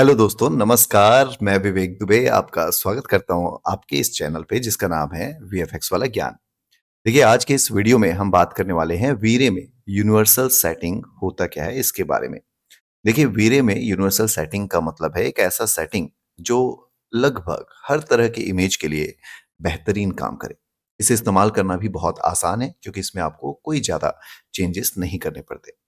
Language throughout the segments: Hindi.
हेलो दोस्तों, नमस्कार। मैं विवेक दुबे आपका स्वागत करता हूँ आपके इस चैनल पे जिसका नाम है वीएफएक्स वाला ज्ञान। देखिए, आज के इस वीडियो में हम बात करने वाले हैं वीरे में यूनिवर्सल सेटिंग होता क्या है इसके बारे में। देखिए, वीरे में यूनिवर्सल सेटिंग का मतलब है एक ऐसा सेटिंग जो लगभग हर तरह के इमेज के लिए बेहतरीन काम करे। इसे इस्तेमाल करना भी बहुत आसान है क्योंकि इसमें आपको कोई ज़्यादा चेंजेस नहीं करने पड़ते।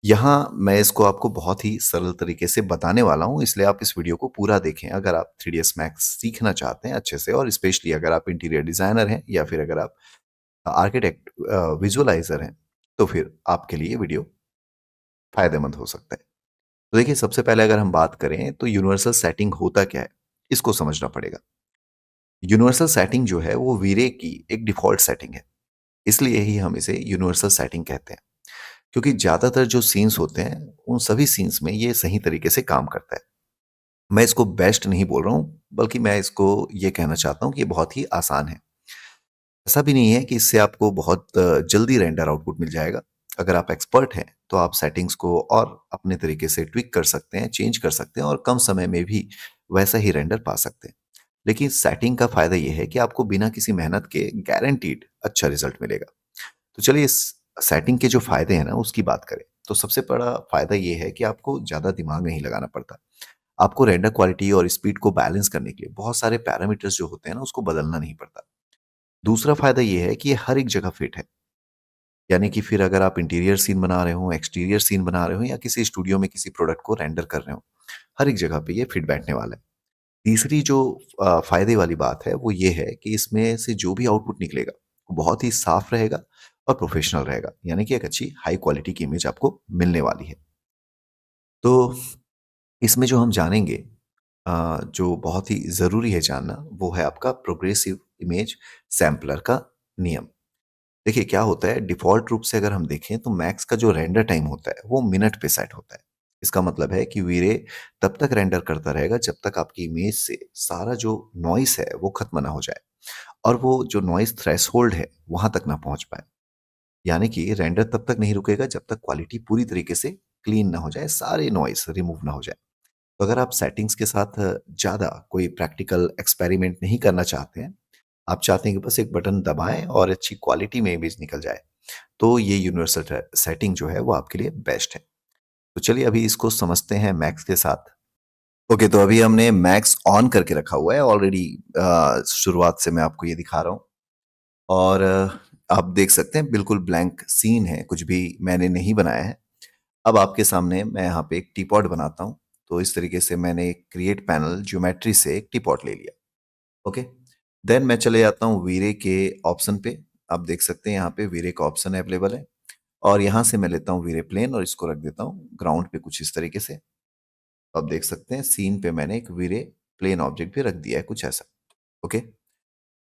यहाँ मैं इसको आपको बहुत ही सरल तरीके से बताने वाला हूँ, इसलिए आप इस वीडियो को पूरा देखें अगर आप 3ds मैक्स सीखना चाहते हैं अच्छे से, और स्पेशली अगर आप इंटीरियर डिज़ाइनर हैं या फिर अगर आप आर्किटेक्ट विजुअलाइज़र हैं, तो फिर आपके लिए वीडियो फ़ायदेमंद हो सकता है। तो देखिए, सबसे पहले अगर हम बात करें तो यूनिवर्सल सेटिंग होता क्या है, इसको समझना पड़ेगा। यूनिवर्सल सेटिंग जो है वो वीरे की एक डिफ़ॉल्ट सेटिंग है, इसलिए ही हम इसे यूनिवर्सल सेटिंग कहते हैं। क्योंकि ज़्यादातर जो सीन्स होते हैं, उन सभी सीन्स में ये सही तरीके से काम करता है। मैं इसको बेस्ट नहीं बोल रहा हूँ, बल्कि मैं इसको ये कहना चाहता हूँ कि ये बहुत ही आसान है। ऐसा भी नहीं है कि इससे आपको बहुत जल्दी रेंडर आउटपुट मिल जाएगा। अगर आप एक्सपर्ट हैं, तो आप सेटिंग्स को और अपने तरीके से ट्विक कर सकते हैं, चेंज कर सकते हैं और कम समय में भी वैसा ही रेंडर पा सकते हैं। लेकिन सेटिंग का फ़ायदा ये है कि आपको बिना किसी मेहनत के गारंटीड अच्छा रिज़ल्ट मिलेगा। तो चलिए इस सेटिंग के जो फ़ायदे हैं ना, उसकी बात करें। तो सबसे बड़ा फ़ायदा ये है कि आपको ज़्यादा दिमाग नहीं लगाना पड़ता। आपको रेंडर क्वालिटी और स्पीड को बैलेंस करने के लिए बहुत सारे पैरामीटर्स जो होते हैं ना, उसको बदलना नहीं पड़ता। दूसरा फ़ायदा ये है कि ये हर एक जगह फिट है। यानी कि फिर अगर आप इंटीरियर सीन बना रहे हो, एक्सटीरियर सीन बना रहे हो या किसी स्टूडियो में किसी प्रोडक्ट को रेंडर कर रहे हो, हर एक जगह पे ये फिट बैठने वाला है। तीसरी जो फ़ायदे वाली बात है, वो ये है कि इसमें से जो भी आउटपुट निकलेगा, वो बहुत ही साफ रहेगा और प्रोफ़ेशनल रहेगा। यानी कि एक अच्छी हाई क्वालिटी की इमेज आपको मिलने वाली है। तो इसमें जो हम जानेंगे जो बहुत ही ज़रूरी है जानना, वो है आपका प्रोग्रेसिव इमेज सैंपलर का नियम। देखिए, क्या होता है, डिफ़ॉल्ट रूप से अगर हम देखें तो मैक्स का जो रेंडर टाइम होता है, वो मिनट पे सेट होता है। इसका मतलब है कि वीरे तब तक रेंडर करता रहेगा जब तक आपकी इमेज से सारा जो नॉइज़ है वो ख़त्म ना हो जाए, और वो जो नॉइज़ थ्रेशोल्ड है वहाँ तक ना पहुँच पाए। यानी कि रेंडर तब तक नहीं रुकेगा जब तक क्वालिटी पूरी तरीके से क्लीन ना हो जाए, सारे नॉइज़ रिमूव ना हो जाए। तो अगर आप सेटिंग्स के साथ ज़्यादा कोई प्रैक्टिकल एक्सपेरिमेंट नहीं करना चाहते हैं, आप चाहते हैं कि बस एक बटन दबाएँ और अच्छी क्वालिटी में इमेज निकल जाए, तो ये यूनिवर्सल सेटिंग जो है वो आपके लिए बेस्ट है। तो चलिए अभी इसको समझते हैं मैक्स के साथ। ओके, तो अभी हमने मैक्स ऑन करके रखा हुआ है ऑलरेडी। शुरुआत से मैं आपको ये दिखा रहा हूँ, और आप देख सकते हैं बिल्कुल ब्लैंक सीन है, कुछ भी मैंने नहीं बनाया है। अब आपके सामने मैं यहाँ पे एक टीपॉट बनाता हूँ। तो इस तरीके से मैंने क्रिएट पैनल ज्योमेट्री से एक टीपॉट ले लिया। ओके, देन मैं चले जाता हूँ वीरे के ऑप्शन पे। आप देख सकते हैं यहाँ पे वीरे का ऑप्शन अवेलेबल है, और यहाँ से मैं लेता हूँ वीरे प्लेन और इसको रख देता हूँ ग्राउंड पे कुछ इस तरीके से। आप देख सकते हैं सीन पे मैंने एक वीरे प्लेन ऑब्जेक्ट भी रख दिया है कुछ ऐसा। ओके,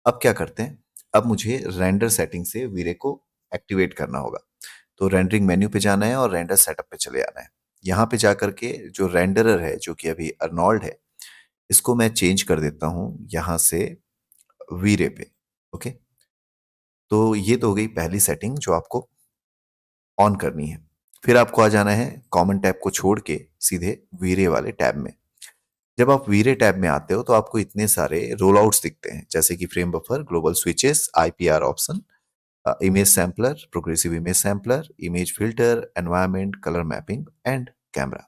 अब क्या करते हैं, अब मुझे रेंडर सेटिंग से वीरे को एक्टिवेट करना होगा। तो रेंडरिंग मेन्यू पे जाना है और रेंडर सेटअप पे चले जाना है। यहाँ पे जाकर के जो रेंडरर है, जो कि अभी अर्नोल्ड है, इसको मैं चेंज कर देता हूँ यहाँ से वीरे पे। ओके, तो ये तो हो गई पहली सेटिंग जो आपको ऑन करनी है। फिर आपको आ जाना है कॉमन टैब को छोड़ के सीधे वीरे वाले टैब में। जब आप वीरे टैब में आते हो तो आपको इतने सारे रोल आउट्स दिखते हैं, जैसे कि frame buffer, global switches, IPR option, image sampler, progressive image sampler, image filter, environment, colour mapping and camera.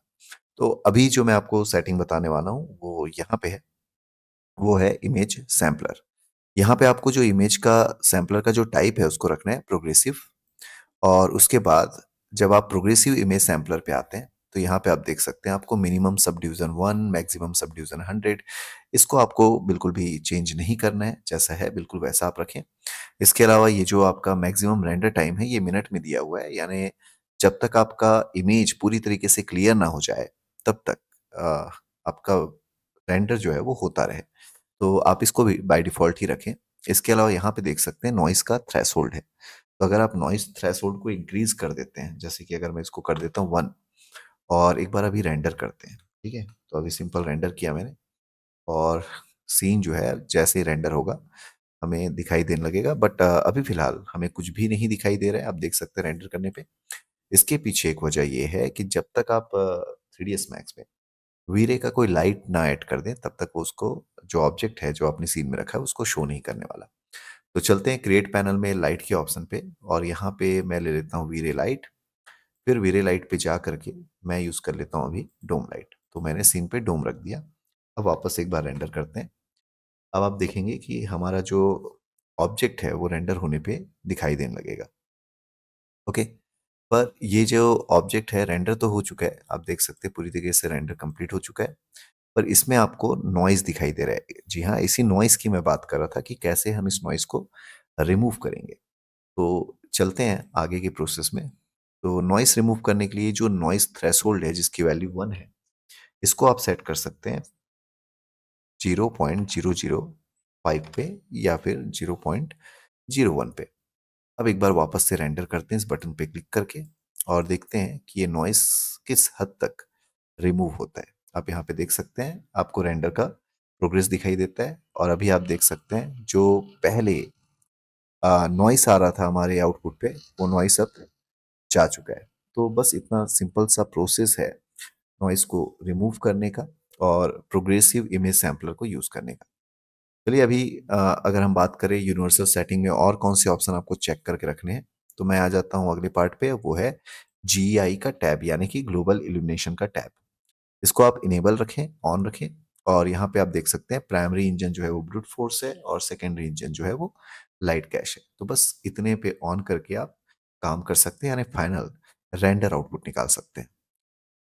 तो अभी जो मैं आपको सेटिंग बताने वाला हूँ वो यहाँ पे है, वो है इमेज सैम्पलर। यहाँ पे आपको जो इमेज का सैम्पलर का जो टाइप है उसको रखना है प्रोग्रेसिव। और उसके बाद जब आप प्रोग्रेसिव इमेज सैम्पलर पे आते हैं, तो यहाँ पे आप देख सकते हैं आपको minimum sub division 1, maximum sub division 100, इसको आपको बिल्कुल भी चेंज नहीं करना है, जैसा है बिल्कुल वैसा आप रखें। इसके अलावा ये जो आपका मैक्सिमम रेंडर टाइम है, ये मिनट में दिया हुआ है, यानी जब तक आपका इमेज पूरी तरीके से क्लियर ना हो जाए, तब तक अ, आपका रेंडर जो है वो होता रहे। तो आप इसको भी बाय डिफ़ॉल्ट ही रखें। इसके अलावा यहाँ पे देख सकते हैं नॉइज़ का थ्रेशोल्ड है। तो अगर आप नॉइज़ थ्रेशोल्ड को इंक्रीज़ कर देते हैं, जैसे कि अगर मैं इसको कर देता हूँ 1, और एक बार अभी रेंडर करते हैं, ठीक है? तो अभी सिंपल रेंडर किया मैंने, और सीन जो है जैसे ही रेंडर होगा, हमें दिखाई देने लगेगा, बट अभी फ़िलहाल हमें कुछ भी नहीं दिखाई दे रहा है, आप देख सकते हैं रेंडर करने पे। इसके पीछे एक वजह ये है कि जब तक आप 3ds मैक्स में वीरे का कोई लाइट ना ऐड कर दें तब तक वो उसको जो ऑब्जेक्ट है जो आपने सीन में रखा है उसको शो नहीं करने वाला। तो चलते हैं क्रिएट पैनल में लाइट के ऑप्शन पे और यहाँ पे मैं ले लेता हूँ वीरे लाइट। फिर वीरे लाइट पे जा करके मैं यूज़ कर लेता हूँ अभी डोम लाइट। तो मैंने सीन पे डोम रख दिया। अब वापस एक बार रेंडर करते हैं। अब आप देखेंगे कि हमारा जो ऑब्जेक्ट है वो रेंडर होने पे दिखाई देने लगेगा। ओके। पर ये जो ऑब्जेक्ट है रेंडर तो हो चुका है, आप देख सकते हैं पूरी तरीके से रेंडर कंप्लीट हो चुका है। पर इसमें आपको नॉइज़ दिखाई दे रहा है। जी हाँ, इसी नॉइज़ की मैं बात कर रहा था कि कैसे हम इस नॉइज़ को रिमूव करेंगे। तो चलते हैं आगे के प्रोसेस में। तो नॉइज़ रिमूव करने के लिए जो नॉइज़ थ्रेशोल्ड है जिसकी वैल्यू 1 है, इसको आप सेट कर सकते हैं 0.005 पे या फिर 0.01 पे। अब एक बार वापस से रेंडर करते हैं इस बटन पे क्लिक करके और देखते हैं कि ये नॉइस किस हद तक रिमूव होता है। आप यहाँ पे देख सकते हैं आपको रेंडर का प्रोग्रेस दिखाई देता है और अभी आप देख सकते हैं जो पहले नॉइस आ रहा था हमारे आउटपुट पे वो नॉइस अब जा चुका है। तो बस इतना सिंपल सा प्रोसेस है नॉइस को रिमूव करने का और प्रोग्रेसिव इमेज सैम्पलर को यूज़ करने का। चलिए अभी अगर हम बात करें यूनिवर्सल सेटिंग में और कौन से ऑप्शन आपको चेक करके रखने हैं, तो मैं आ जाता हूँ अगले पार्ट पे, वो है जीईआई का टैब यानी कि ग्लोबल इल्यूमिनेशन का टैब। इसको आप इनेबल रखें, ऑन रखें और यहाँ पे आप देख सकते हैं प्राइमरी इंजन जो है वो ब्रूट फोर्स है और सेकेंडरी इंजन जो है वो लाइट कैश है। तो बस इतने पे ऑन करके आप काम कर सकते हैं यानी फाइनल रेंडर आउटपुट निकाल सकते हैं।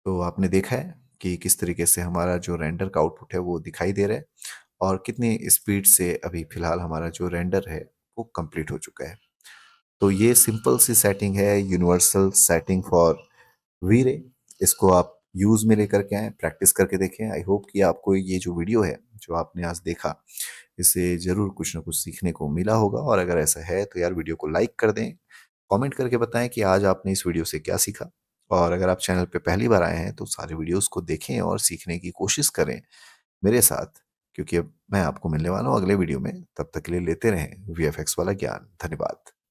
तो आपने देखा है कि किस तरीके से हमारा जो रेंडर का आउटपुट है वो दिखाई दे रहा है और कितनी स्पीड से अभी फ़िलहाल हमारा जो रेंडर है वो कंप्लीट हो चुका है। तो ये सिंपल सी सेटिंग है यूनिवर्सल सेटिंग फॉर वी-रे। इसको आप यूज़ में लेकर के आएँ, प्रैक्टिस करके देखें। आई होप कि आपको ये जो वीडियो है, जो आपने आज देखा, इससे ज़रूर कुछ न कुछ सीखने को मिला होगा और अगर ऐसा है तो यार वीडियो को लाइक कर दें, कमेंट करके बताएँ कि आज आपने इस वीडियो से क्या सीखा। और अगर आप चैनल पे पहली बार आए हैं तो सारे वीडियोज़ को देखें और सीखने की कोशिश करें मेरे साथ, क्योंकि अब मैं आपको मिलने वाला हूँ अगले वीडियो में। तब तक के लिए लेते रहें वीएफएक्स वाला ज्ञान। धन्यवाद।